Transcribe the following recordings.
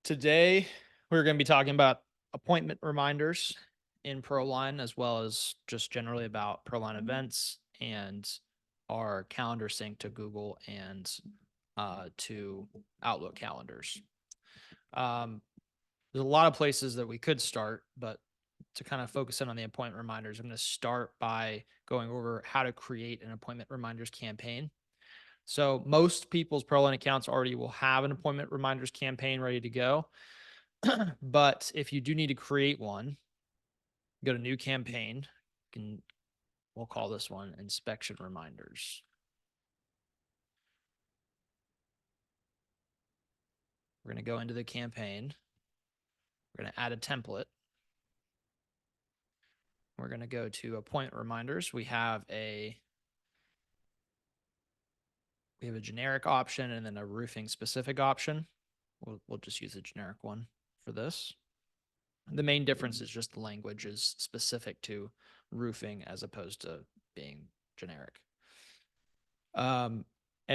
Today, we're going to be talking about appointment reminders in ProLine, as well as just generally about ProLine events and our calendar sync to Google and to Outlook calendars. Um, there's a lot of places that we could start, but to kind of focus in on the appointment reminders, I'm going to start by going over how to create an appointment reminders campaign. So most people's ProLine accounts already will have an appointment reminders campaign ready to go. But if you do need to create one, go to new campaign. We'll call this one inspection reminders. We're going to go into the campaign. We're going to add a template. We're going to go to appointment reminders. We have a generic option and then a roofing specific option. We'll just use a generic one for this. The main difference is just the language is specific to roofing as opposed to being generic. And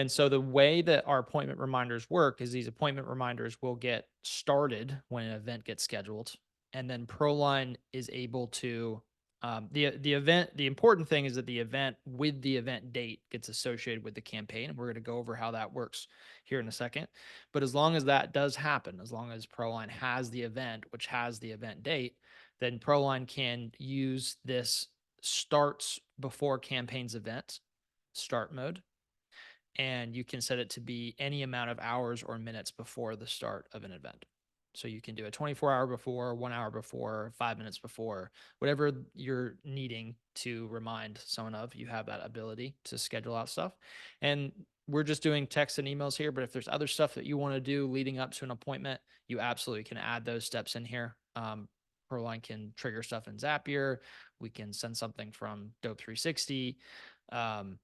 so the way that our appointment reminders work is these appointment reminders will get started when an event gets scheduled. And then ProLine is able to the event. The important thing is that the event with the event date gets associated with the campaign. We're going to go over how that works here in a second. But as long as that does happen, as long as ProLine has the event, which has the event date, then ProLine can use this starts before campaign's event start mode, and you can set it to be any amount of hours or minutes before the start of an event. So you can do a 24-hour before, 1 hour before, 5 minutes before, whatever you're needing to remind someone of. You have that ability to schedule out stuff. And we're just doing text and emails here, but if there's other stuff that you want to do leading up to an appointment, you absolutely can add those steps in here. ProLine can trigger stuff in Zapier. We can send something from Dope 360. Tag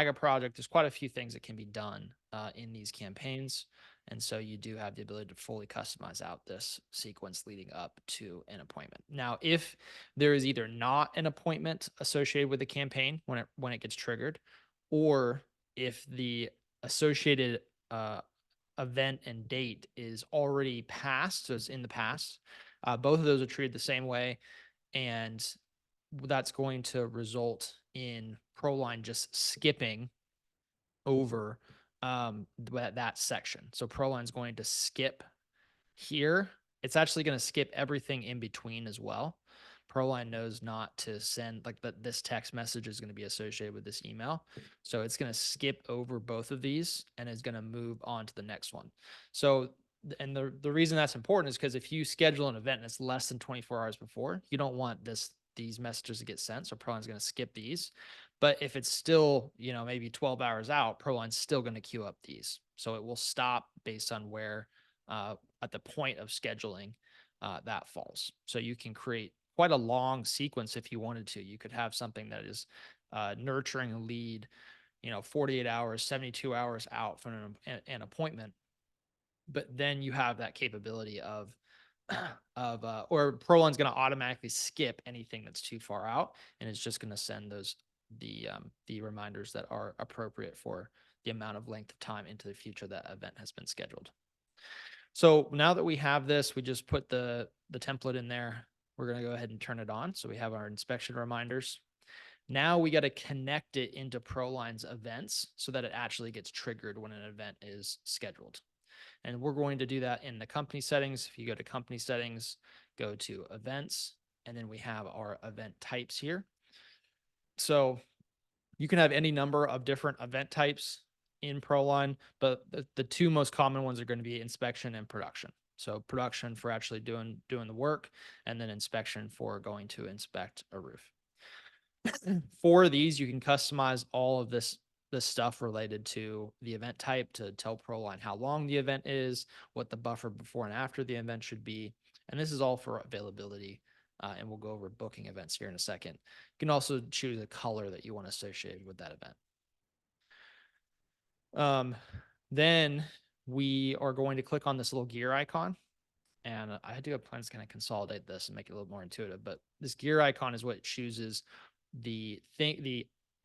a project. There's quite a few things that can be done in these campaigns. And so you do have the ability to fully customize out this sequence leading up to an appointment. Now, if there is either not an appointment associated with the campaign when it gets triggered, or if the associated event and date is already past, so it's in the past, both of those are treated the same way. And that's going to result in ProLine just skipping over that section. So ProLine is going to skip here. It's actually going to skip everything in between as well. ProLine knows not to send like this text message is going to be associated with this email. So it's going to skip over both of these and is going to move on to the next one. So and the reason that's important is because if you schedule an event and it's less than 24 hours before, you don't want these messages to get sent. So ProLine's going to skip these. But if it's still, maybe 12 hours out, ProLine's still going to queue up these. So it will stop based on where at the point of scheduling that falls. So you can create quite a long sequence if you wanted to. You could have something that is nurturing a lead, 48 hours, 72 hours out from an appointment. But then you have that capability of or ProLine's going to automatically skip anything that's too far out, and it's just going to send the reminders that are appropriate for the amount of length of time into the future that event has been scheduled. So now that we have this, we just put the template in there. We're going to go ahead and turn it on. So we have our inspection reminders. Now we got to connect it into ProLine's events so that it actually gets triggered when an event is scheduled. And we're going to do that in the company settings. If you go to company settings, go to events, and then we have our event types here. So you can have any number of different event types in ProLine, but the two most common ones are going to be inspection and production. So production for actually doing the work, and then inspection for going to inspect a roof. For these, you can customize all of this stuff related to the event type to tell ProLine how long the event is, what the buffer before and after the event should be. And this is all for availability. And we'll go over booking events here in a second. You can also choose a color that you want associated with that event. Then we are going to click on this little gear icon. And I do have plans to kind of consolidate this and make it a little more intuitive. But this gear icon is what chooses the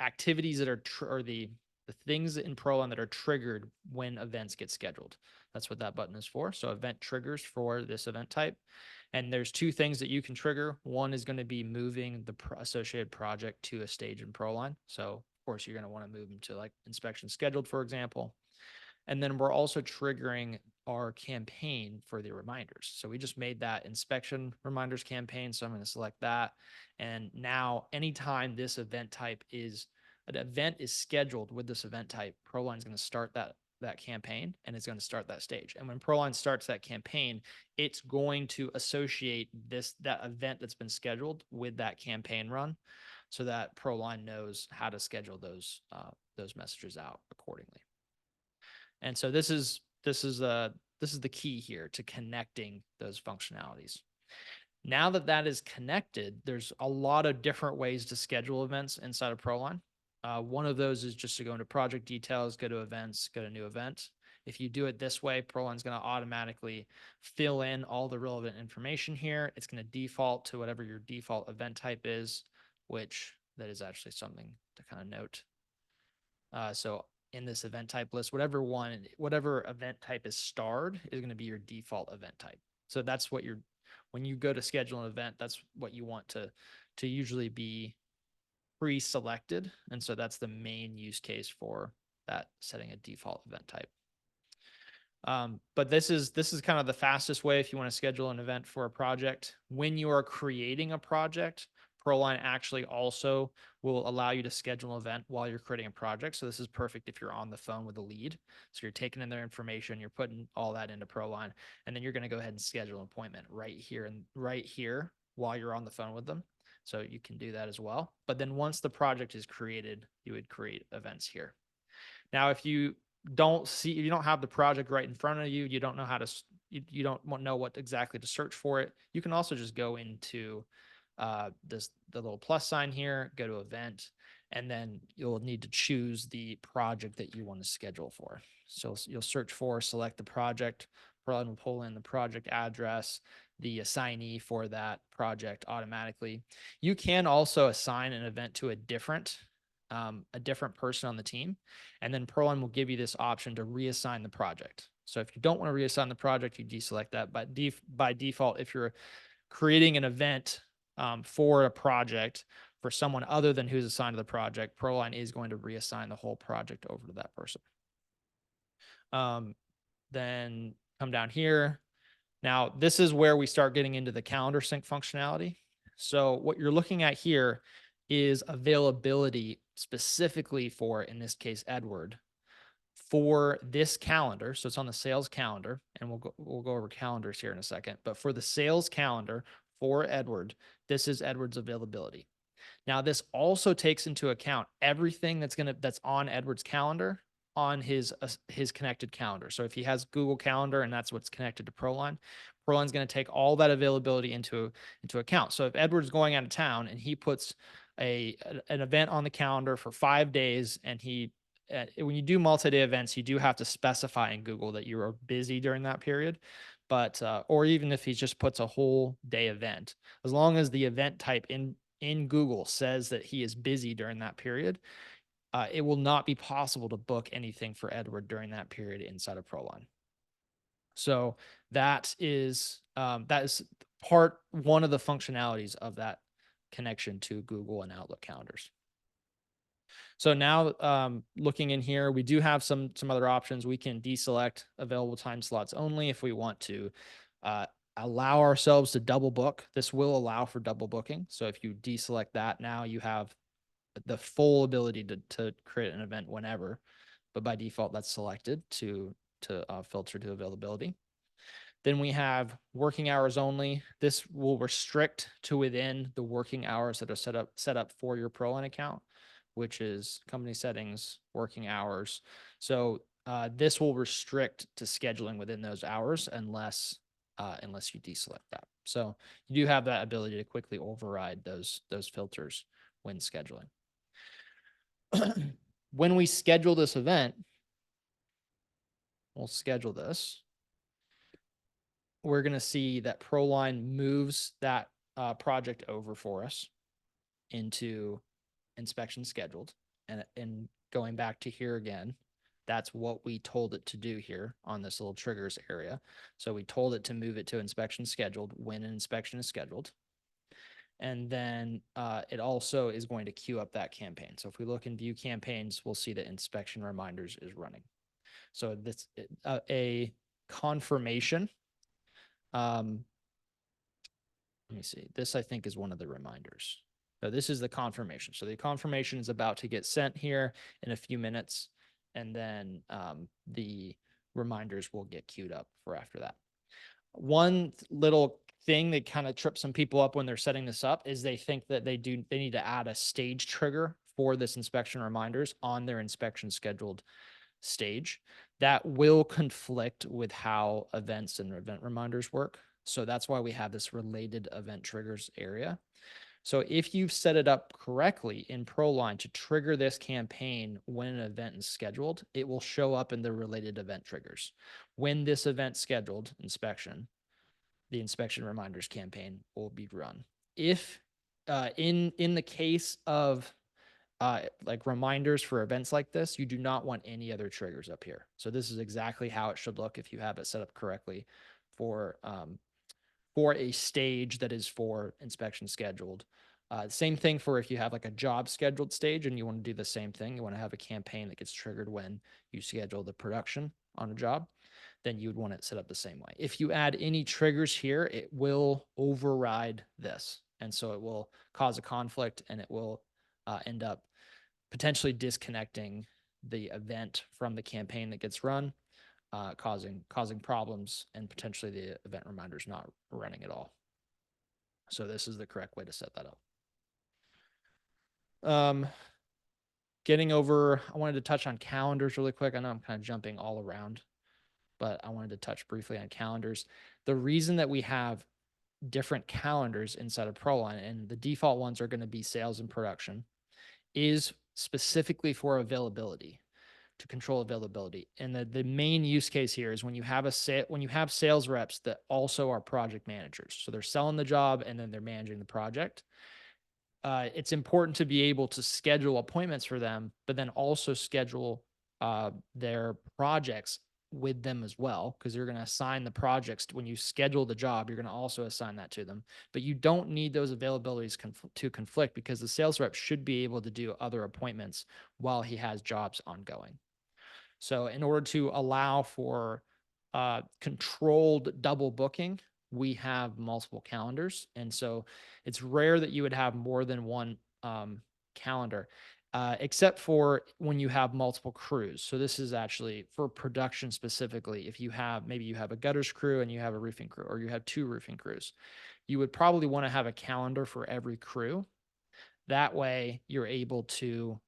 activities that are or the the things in ProLine that are triggered when events get scheduled. That's what that button is for. So event triggers for this event type. And there's two things that you can trigger. One is going to be moving the associated project to a stage in ProLine. So of course you're going to want to move them to like inspection scheduled, for example. And then we're also triggering our campaign for the reminders. So we just made that inspection reminders campaign. So I'm going to select that. And now anytime this event type is an event is scheduled with this event type, ProLine is going to start that campaign and it's going to start that stage. And when ProLine starts that campaign, it's going to associate that event that's been scheduled with that campaign run so that ProLine knows how to schedule those messages out accordingly. And so this is the key here to connecting those functionalities. Now that that is connected, there's a lot of different ways to schedule events inside of ProLine. One of those is just to go into project details, go to events, go to new event. If you do it this way, ProLine's going to automatically fill in all the relevant information here. It's going to default to whatever your default event type is, which that is actually something to kind of note. So in this event type list, whatever event type is starred is going to be your default event type. So that's what when you go to schedule an event, that's what you want to usually be pre-selected. And so that's the main use case for that, setting a default event type. But this is kind of the fastest way if you want to schedule an event for a project. When you are creating a project, ProLine actually also will allow you to schedule an event while you're creating a project. So this is perfect if you're on the phone with a lead. So you're taking in their information, you're putting all that into ProLine, and then you're going to go ahead and schedule an appointment right here while you're on the phone with them. So you can do that as well. But then once the project is created, you would create events here. Now, if you don't have the project right in front of you, you don't know how to, you don't know what exactly to search for it, you can also just go into the little plus sign here, go to event, and then you'll need to choose the project that you want to schedule for. So you'll search for, select the project, ProLine will pull in the project address, the assignee for that project automatically. You can also assign an event to a different person on the team, and then ProLine will give you this option to reassign the project. So if you don't want to reassign the project, you deselect that. But by default, if you're creating an event for a project for someone other than who's assigned to the project, ProLine is going to reassign the whole project over to that person. Then come down here. Now, this is where we start getting into the calendar sync functionality. So what you're looking at here is availability specifically for, in this case, Edward, for this calendar. So it's on the sales calendar, and we'll go over calendars here in a second. But for the sales calendar for Edward, this is Edward's availability. Now, this also takes into account everything that's on Edward's calendar on his connected calendar. So if he has Google Calendar and that's what's connected to ProLine, ProLine's going to take all that availability into account. So if Edward's going out of town and he puts an event on the calendar for 5 days, and when you do multi-day events, you do have to specify in Google that you are busy during that period. But or even if he just puts a whole day event, as long as the event type in Google says that he is busy during that period, it will not be possible to book anything for Edward during that period inside of ProLine. So that is part one of the functionalities of that connection to Google and Outlook calendars. So now looking in here, we do have some other options. We can deselect available time slots only if we want to allow ourselves to double book. This will allow for double booking. So if you deselect that, now you have the full ability to create an event whenever, but by default that's selected to filter to availability. Then we have working hours only. This will restrict to within the working hours that are set up for your ProLine account, which is company settings, working hours. So this will restrict to scheduling within those hours unless you deselect that. So you do have that ability to quickly override those filters when scheduling. When we schedule this event, we'll schedule this. We're going to see that ProLine moves that project over for us into inspection scheduled. And going back to here again, that's what we told it to do here on this little triggers area. So we told it to move it to inspection scheduled when an inspection is scheduled. And then it also is going to queue up that campaign. So if we look in view campaigns, we'll see that inspection reminders is running. So this a confirmation. Let me see. This I think is one of the reminders. So this is the confirmation. So the confirmation is about to get sent here in a few minutes, and then the reminders will get queued up for after that. One little thing that kind of trips some people up when they're setting this up is they think that they need to add a stage trigger for this inspection reminders on their inspection scheduled stage. That will conflict with how events and event reminders work. So that's why we have this related event triggers area. So if you've set it up correctly in ProLine to trigger this campaign when an event is scheduled, it will show up in the related event triggers. When this event scheduled inspection, the inspection reminders campaign will be run. If in the case of like reminders for events like this, you do not want any other triggers up here. So this is exactly how it should look if you have it set up correctly for a stage that is for inspection scheduled. Same thing for if you have like a job scheduled stage and you want to do the same thing. You want to have a campaign that gets triggered when you schedule the production on a job, then you would want it set up the same way. If you add any triggers here, it will override this. And so it will cause a conflict and it will end up potentially disconnecting the event from the campaign that gets run, causing problems and potentially the event reminders not running at all. So this is the correct way to set that up. Getting over, I wanted to touch on calendars really quick. I know I'm kind of jumping all around, but I wanted to touch briefly on calendars. The reason that we have different calendars inside of ProLine, and the default ones are going to be sales and production, is specifically for availability, to control availability. And the main use case here is when you have sales reps that also are project managers. So they're selling the job and then they're managing the project. It's important to be able to schedule appointments for them, but then also schedule their projects with them as well, because you're going to assign the projects when you schedule the job. You're going to also assign that to them, but you don't need those availabilities to conflict, because the sales rep should be able to do other appointments while he has jobs ongoing. So in order to allow for controlled double booking, we have multiple calendars. And so it's rare that you would have more than one calendar, except for when you have multiple crews. So this is actually for production specifically. If you have, maybe you have a gutters crew and you have a roofing crew, or you have two roofing crews, you would probably want to have a calendar for every crew. That way you're able to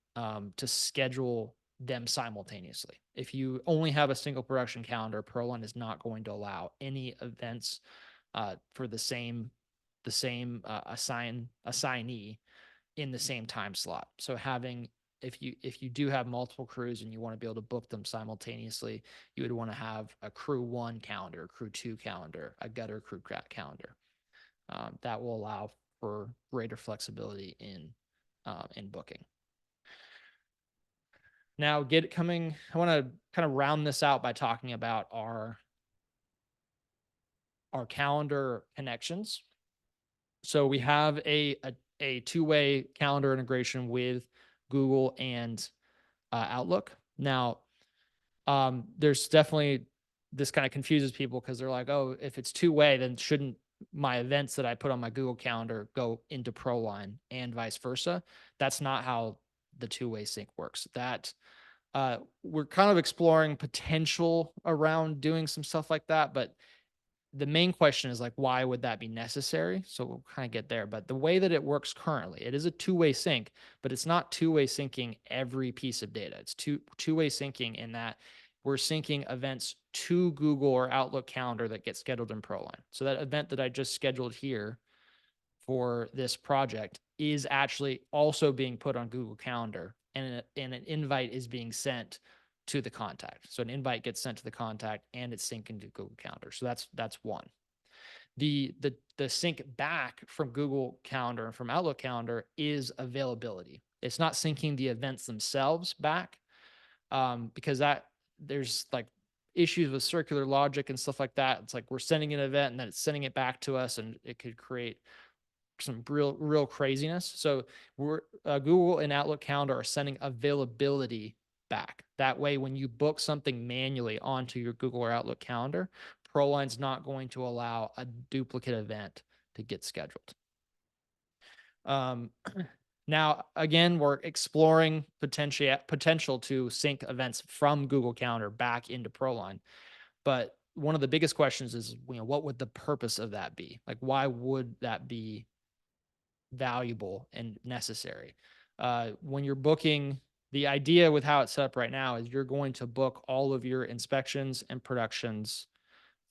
schedule them simultaneously. If you only have a single production calendar, ProLine is not going to allow any events for the same assignee in the same time slot. So if you do have multiple crews and you want to be able to book them simultaneously, you would want to have a crew 1 calendar, crew 2 calendar, a gutter crew calendar. That will allow for greater flexibility in booking. Now, I want to kind of round this out by talking about our calendar connections. So we have a two-way calendar integration with Google and Outlook. Now, there's definitely, this kind of confuses people because they're like, oh, if it's two-way, then shouldn't my events that I put on my Google Calendar go into ProLine and vice versa? That's not how the two-way sync works. We're kind of exploring potential around doing some stuff like that, but the main question is like, why would that be necessary? So we'll kind of get there. But the way that it works currently, it is a two-way sync, but it's not two-way syncing every piece of data. It's two-way syncing in that we're syncing events to Google or Outlook Calendar that get scheduled in ProLine. So that event that I just scheduled here for this project is actually also being put on Google Calendar, and an invite is being sent to the contact. So an invite gets sent to the contact and it's syncing to Google Calendar. So that's one. The sync back from Google Calendar and from Outlook Calendar is availability. It's not syncing the events themselves back, because that there's like issues with circular logic and stuff like that. It's like we're sending an event and then it's sending it back to us, and it could create some real craziness. So Google and Outlook Calendar are sending availability back. That way, when you book something manually onto your Google or Outlook Calendar, ProLine's not going to allow a duplicate event to get scheduled. Um, Now, again, we're exploring potential to sync events from Google Calendar back into ProLine. But one of the biggest questions is, what would the purpose of that be? Like, why would that be valuable and necessary? When you're booking, the idea with how it's set up right now is you're going to book all of your inspections and productions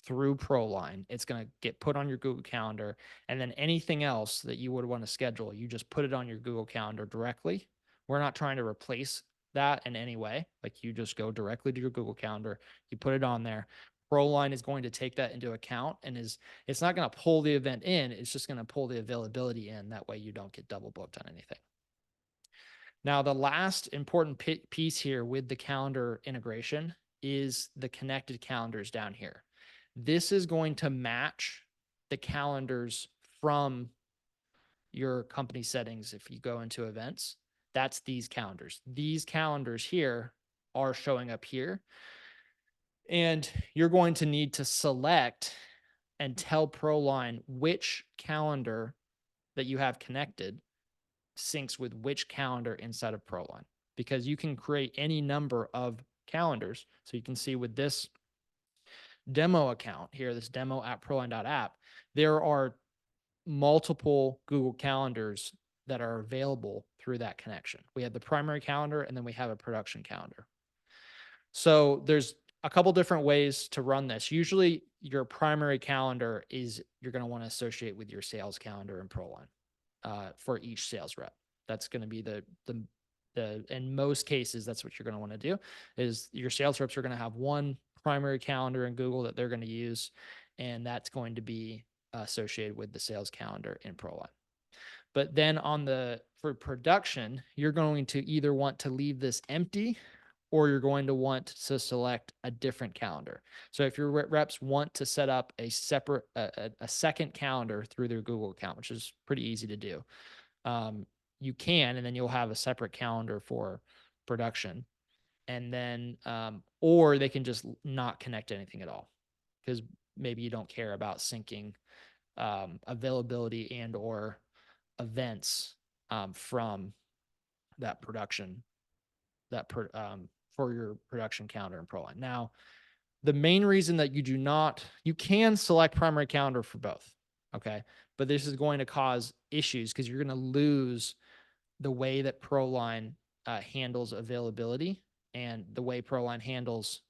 through ProLine. It's going to get put on your Google Calendar. And then anything else that you would want to schedule, you just put it on your Google Calendar directly. We're not trying to replace that in any way. Like, you just go directly to your Google Calendar, you put it on there. ProLine is going to take that into account and it's not going to pull the event in. It's just going to pull the availability in. That way you don't get double booked on anything. Now, the last important piece here with the calendar integration is the connected calendars down here. This is going to match the calendars from your company settings. If you go into events, that's these calendars. These calendars here are showing up here. And you're going to need to select and tell ProLine which calendar that you have connected syncs with which calendar inside of ProLine, because you can create any number of calendars. So you can see with this demo account here, this demo at proline.app, there are multiple Google calendars that are available through that connection. We have the primary calendar and then we have a production calendar. So there's a couple different ways to run this. Usually your primary calendar is you're going to want to associate with your sales calendar in ProLine for each sales rep. That's going to be the in most cases, that's what you're going to want to do. Is your sales reps are going to have one primary calendar in Google that they're going to use, and that's going to be associated with the sales calendar in ProLine. But then for production, you're going to either want to leave this empty, or you're going to want to select a different calendar. So if your reps want to set up a separate, a second calendar through their Google account, which is pretty easy to do, you can, and then you'll have a separate calendar for production. And then, or they can just not connect anything at all, because maybe you don't care about syncing availability and or events from that production, for your production calendar in ProLine. Now, the main reason that you can select primary calendar for both, okay? But this is going to cause issues because you're going to lose the way that ProLine handles availability and the way ProLine handles.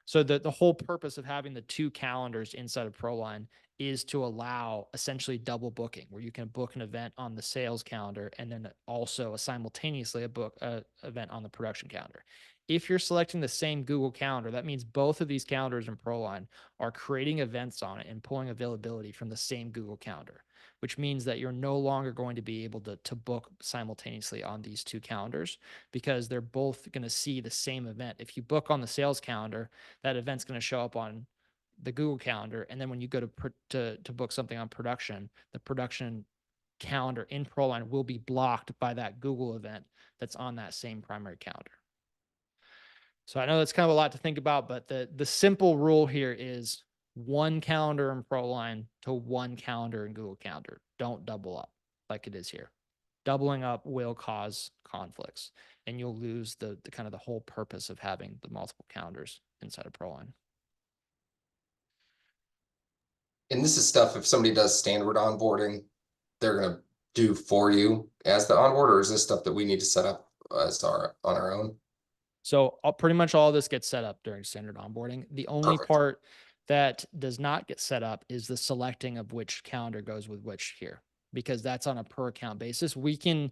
So the whole purpose of having the two calendars inside of ProLine is to allow essentially double booking, where you can book an event on the sales calendar and then also simultaneously book a event on the production calendar. If you're selecting the same Google Calendar, that means both of these calendars in ProLine are creating events on it and pulling availability from the same Google Calendar, which means that you're no longer going to be able to book simultaneously on these two calendars, because they're both going to see the same event. If you book on the sales calendar, that event's going to show up on the Google Calendar. And then when you go to book something on production, the production calendar in ProLine will be blocked by that Google event that's on that same primary calendar. So I know that's kind of a lot to think about, but the simple rule here is one calendar in ProLine to one calendar in Google Calendar. Don't double up like it is here. Doubling up will cause conflicts, and you'll lose the kind of the whole purpose of having the multiple calendars inside of ProLine. And this is stuff, if somebody does standard onboarding, they're going to do for you as the onboard, or is this stuff that we need to set up on our own? So pretty much all this gets set up during standard onboarding. The only Perfect. part that does not get set up is the selecting of which calendar goes with which here, because that's on a per account basis. We can,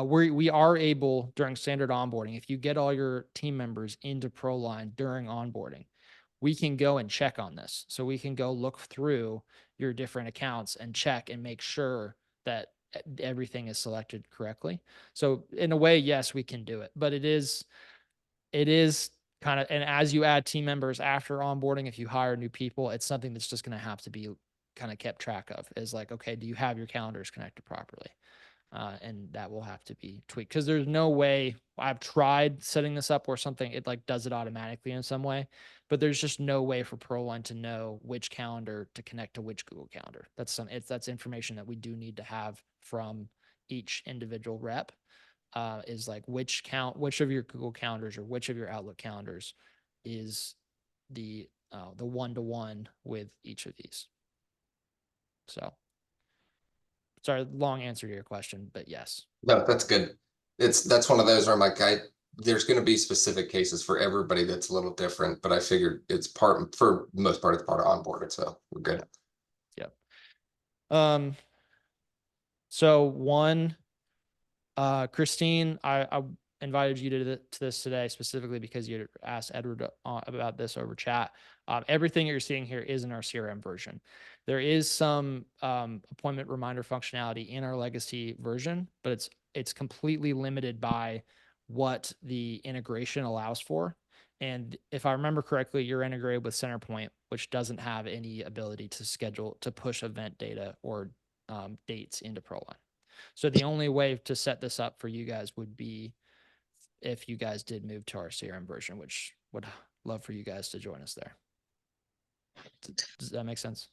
we are able during standard onboarding, if you get all your team members into ProLine during onboarding, we can go and check on this. So we can go look through your different accounts and check and make sure that everything is selected correctly. So in a way, yes, we can do it, but it is kind of, and as you add team members after onboarding, if you hire new people, it's something that's just going to have to be kind of kept track of, is like, okay, do you have your calendars connected properly? And that will have to be tweaked, because there's no way. I've tried setting this up where something, it like does it automatically in some way, but there's just no way for ProLine to know which calendar to connect to which Google Calendar. That's information that we do need to have from each individual rep. Is like which of your Google calendars or which of your Outlook calendars is the one-to-one with each of these. So sorry, long answer to your question, but yes. No, that's good. That's one of those where I'm like, there's going to be specific cases for everybody that's a little different, but I figured it's for the most part, it's part of onboarded, so we're good. Yep. So one, Christine, I invited you to this today specifically because you asked Edward about this over chat. Everything you're seeing here is in our CRM version. There is some appointment reminder functionality in our legacy version, but it's completely limited by what the integration allows for. And if I remember correctly, you're integrated with Centerpoint, which doesn't have any ability to push event data or dates into ProLine. So the only way to set this up for you guys would be if you guys did move to our CRM version, which would love for you guys to join us there. Does that make sense?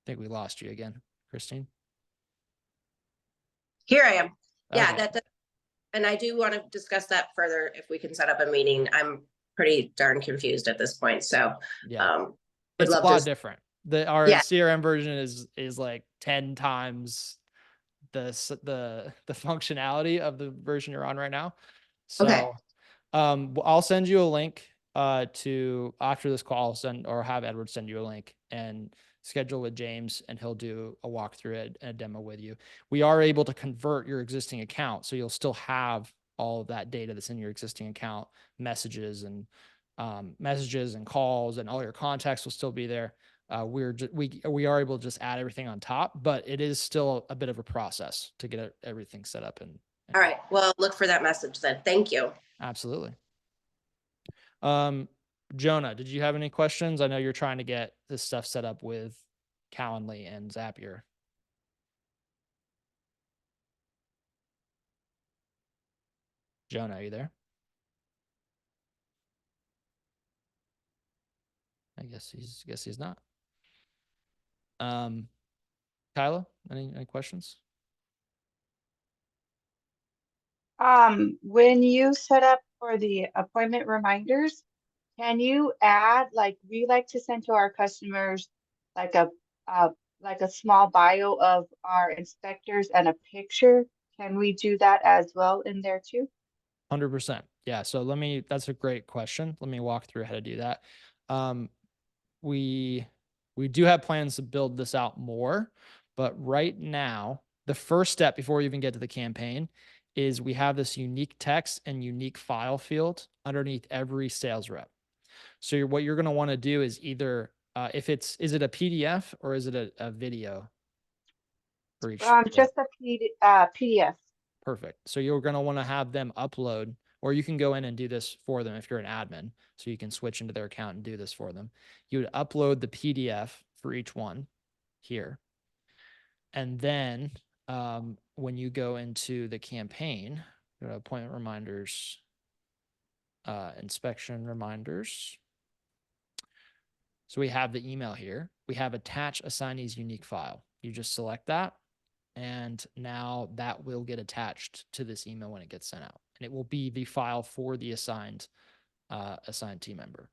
I think we lost you again, Christine. Here I am. Yeah, Okay. and I do want to discuss that further if we can set up a meeting. I'm pretty darn confused at this point. So Yeah, would it's a love lot to. different. Our Yeah. CRM version is like 10 times the functionality of the version you're on right now. Okay. So I'll send you a link to, after this call, or have Edward send you a link and schedule with James, and he'll do a walkthrough and a demo with you. We are able to convert your existing account, so you'll still have all of that data that's in your existing account, messages and calls, and all your contacts will still be there. We are able to just add everything on top, but it is still a bit of a process to get everything set up. And All right. Well, look for that message then. Thank you. absolutely. Jonah, did you have any questions? I know you're trying to get this stuff set up with Calendly and Zapier. Jonah, are you there? I guess he's not. Kyla, any questions? When you set up for the appointment reminders, can you add, like we like to send to our customers, like a small bio of our inspectors and a picture? Can we do that as well in there too? 100%. Yeah. So that's a great question. Let me walk through how to do that. We do have plans to build this out more, but right now, the first step before we even get to the campaign is we have this unique text and unique file field underneath every sales rep. So what you're going to want to do is either, is it a PDF or is it a video for each? Just a PDF. Perfect. So you're going to want to have them upload, or you can go in and do this for them if you're an admin. So you can switch into their account and do this for them. You would upload the PDF for each one here. And then when you go into the campaign, appointment reminders, inspection reminders. So we have the email here. We have attach assignee's unique file. You just select that, and now that will get attached to this email when it gets sent out, and it will be the file for the assigned team member.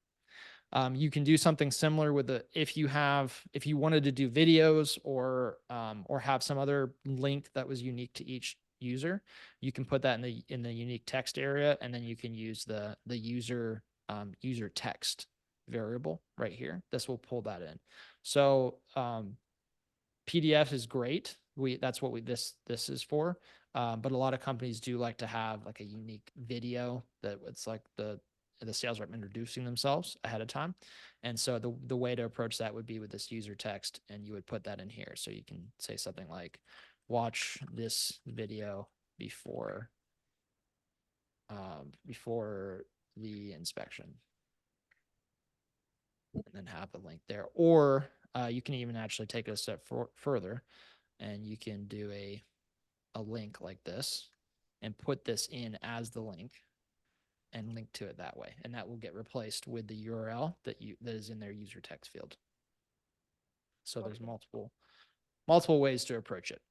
You can do something similar with if you wanted to do videos or have some other link that was unique to each user, you can put that in the unique text area, and then you can use the user text variable right here. This will pull that in. So PDF is great. That's what this is for. But a lot of companies do like to have like a unique video that it's like the sales rep introducing themselves ahead of time. And so the way to approach that would be with this user text, and you would put that in here. So you can say something like, watch this video before the inspection, and then have the link there. Or you can even actually take it a step further, and you can do a link like this and put this in as the link and link to it that way. And that will get replaced with the URL that is in their user text field. So there's multiple ways to approach it.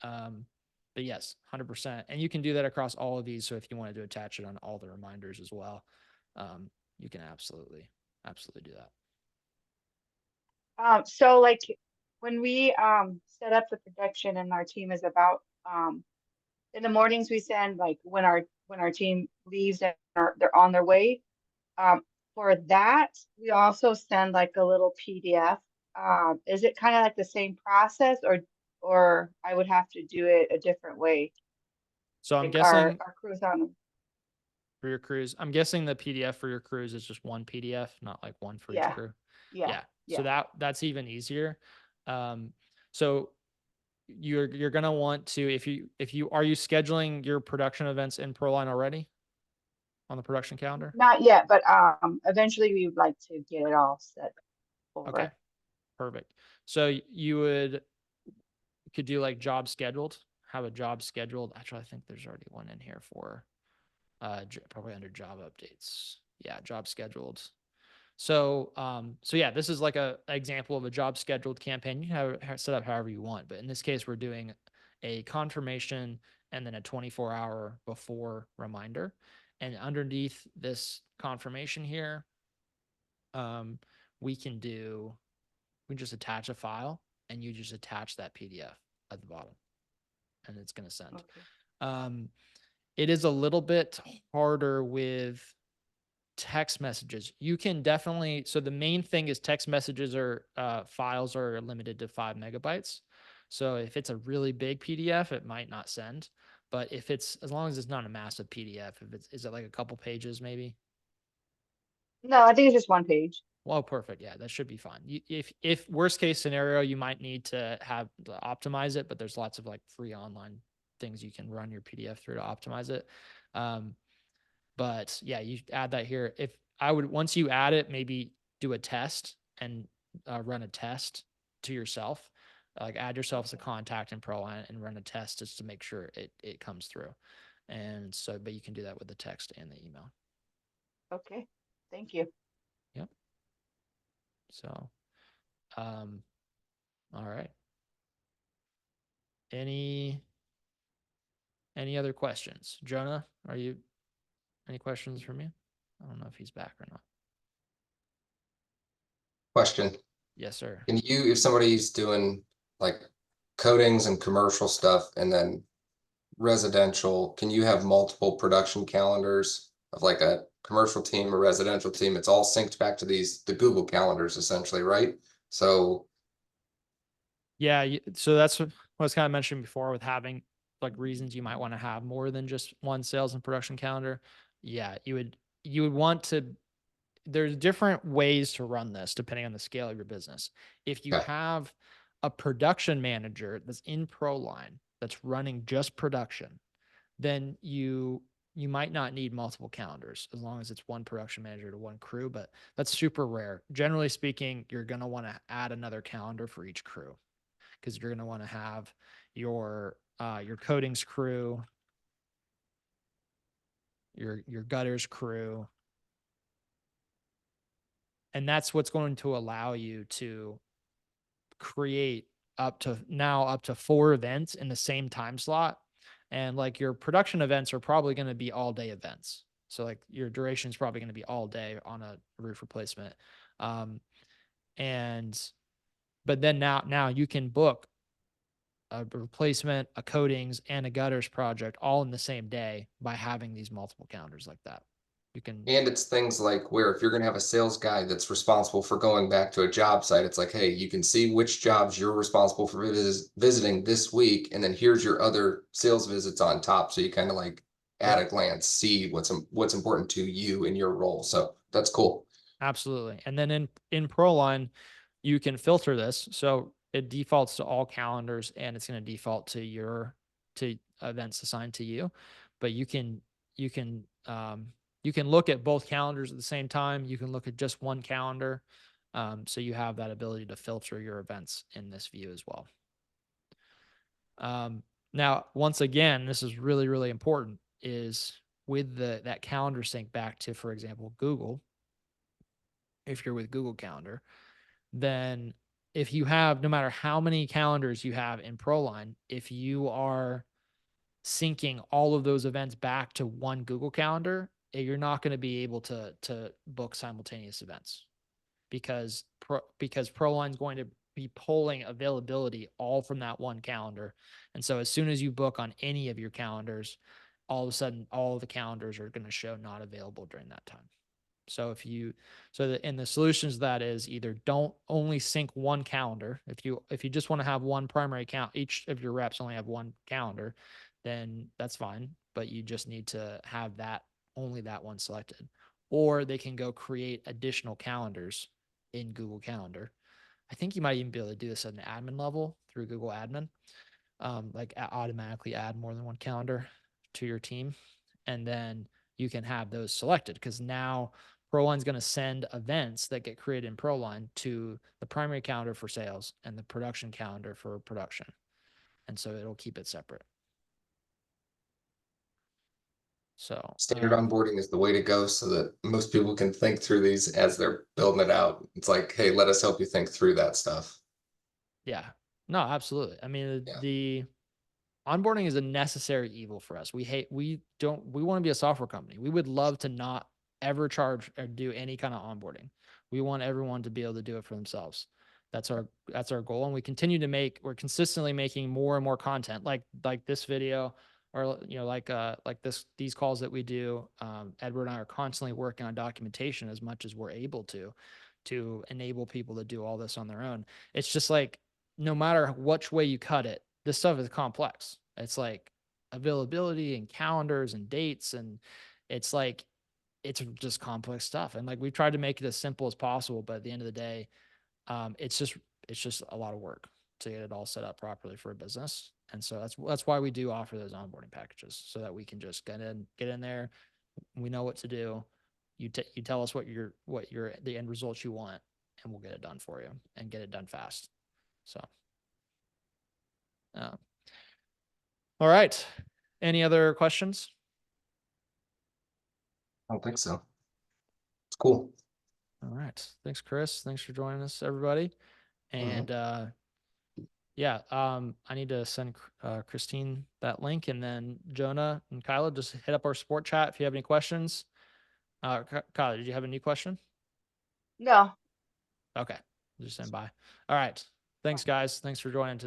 But yes, 100%. And you can do that across all of these. So if you wanted to attach it on all the reminders as well, you can absolutely do that. So like when we set up the production and our team is about in the mornings we send like when our team leaves and they're on their way. For that, we also send like a little PDF. Is it kind of like the same process, or I would have to do it a different way? So I'm Like guessing our crews on them. for your crews, I'm guessing the PDF for your crews is just one PDF, not like one for each Yeah. crew. Yeah. So that's even easier. So you're gonna want to, if you are you scheduling your production events in ProLine already on the production calendar? Not yet, but eventually we would like to get it all set over. Okay, perfect. So you could do like job scheduled, have a job scheduled. Actually, I think there's already one in here for probably under job updates. Yeah, job scheduled. So yeah, this is like a example of a job scheduled campaign. You can have it set up however you want, but in this case, we're doing a confirmation and then a 24-hour before reminder. And underneath this confirmation here, we can just attach a file, and you just attach that PDF at the bottom, and it's going to send. Okay. It is a little bit harder with text messages. You can definitely, so the main thing is text messages or files are limited to 5 megabytes. So if it's a really big PDF, it might not send. But if it's, as long as it's not a massive PDF, is it like a couple pages maybe? No, I think it's just one page. Well, perfect. Yeah, that should be fine. If worst case scenario, you might need to optimize it, but there's lots of like free online things you can run your PDF through to optimize it. But yeah, you add that here. Once you add it, maybe do a test and run a test to yourself. Like add yourself as a contact in ProLine and run a test just to make sure it comes through. And so, but you can do that with the text and the email. Okay, thank you. Yep. So, all right. Any other questions? Jonah, any questions from you? I don't know if he's back or not. Question. Yes, sir. Can you, if somebody's doing like coatings and commercial stuff and then residential, can you have multiple production calendars of like a commercial team, a residential team? It's all synced back to the Google calendars essentially, right? So yeah, so that's what I was kind of mentioning before with having like reasons you might want to have more than just one sales and production calendar. Yeah, you would want to, there's different ways to run this depending on the scale of your business. If you have a production manager that's in ProLine that's running just production, then you might not need multiple calendars as long as it's one production manager to one crew, but that's super rare. Generally speaking, you're going to want to add another calendar for each crew because you're going to want to have your coatings crew, your gutters crew. And that's what's going to allow you to create up to 4 events in the same time slot. And like your production events are probably going to be all day events. So like your duration is probably going to be all day on a roof replacement. But then now you can book a replacement, a coatings, and a gutters project all in the same day by having these multiple calendars like that. and it's things like where if you're going to have a sales guy that's responsible for going back to a job site, it's like, hey, you can see which jobs you're responsible for visiting this week, and then here's your other sales visits on top. So you kind of like at a glance see what's important to you in your role. So that's cool. Absolutely. And then in ProLine, you can filter this. So it defaults to all calendars and it's going to default to events assigned to you. But you can look at both calendars at the same time. You can look at just one calendar. So you have that ability to filter your events in this view as well. Now, once again, this is really, really important, is with that calendar sync back to, for example, Google. If you're with Google Calendar, then if you have, no matter how many calendars you have in ProLine, if you are syncing all of those events back to one Google Calendar, you're not going to be able to book simultaneous events because ProLine is going to be pulling availability all from that one calendar. And so as soon as you book on any of your calendars, all of a sudden all of the calendars are going to show not available during that time. So in the solutions, that is either don't only sync one calendar. If you just want to have one primary count, each of your reps only have one calendar, then that's fine. But you just need to have only that one selected. Or they can go create additional calendars in Google Calendar. I think you might even be able to do this at an admin level through Google Admin, like automatically add more than one calendar to your team. And then you can have those selected because now ProLine's going to send events that get created in ProLine to the primary calendar for sales and the production calendar for production. And so it'll keep it separate. So Standard onboarding is the way to go so that most people can think through these as they're building it out. It's like, hey, let us help you think through that stuff. yeah, no, absolutely. I mean, Yeah. the onboarding is a necessary evil for us. We want to be a software company. We would love to not ever charge or do any kind of onboarding. We want everyone to be able to do it for themselves. That's our goal. And we're consistently making more and more content like this video or, these calls that we do. Edward and I are constantly working on documentation as much as we're able to enable people to do all this on their own. It's just like, no matter which way you cut it, this stuff is complex. It's like availability and calendars and dates. And it's just complex stuff. And like, we've tried to make it as simple as possible, but at the end of the day, it's just a lot of work to get it all set up properly for a business. And so that's why we do offer those onboarding packages so that we can just get in there. We know what to do. You tell us what the end results you want, and we'll get it done for you and get it done fast. So, all right. Any other questions? I don't think so. It's cool. All right. Thanks, Chris. Thanks for joining us, everybody. And I need to send Christine that link, and then Jonah and Kyla, just hit up our support chat if you have any questions. Kyla, did you have a new question? No. Okay, just send by. All right. Thanks, guys. Thanks for joining today.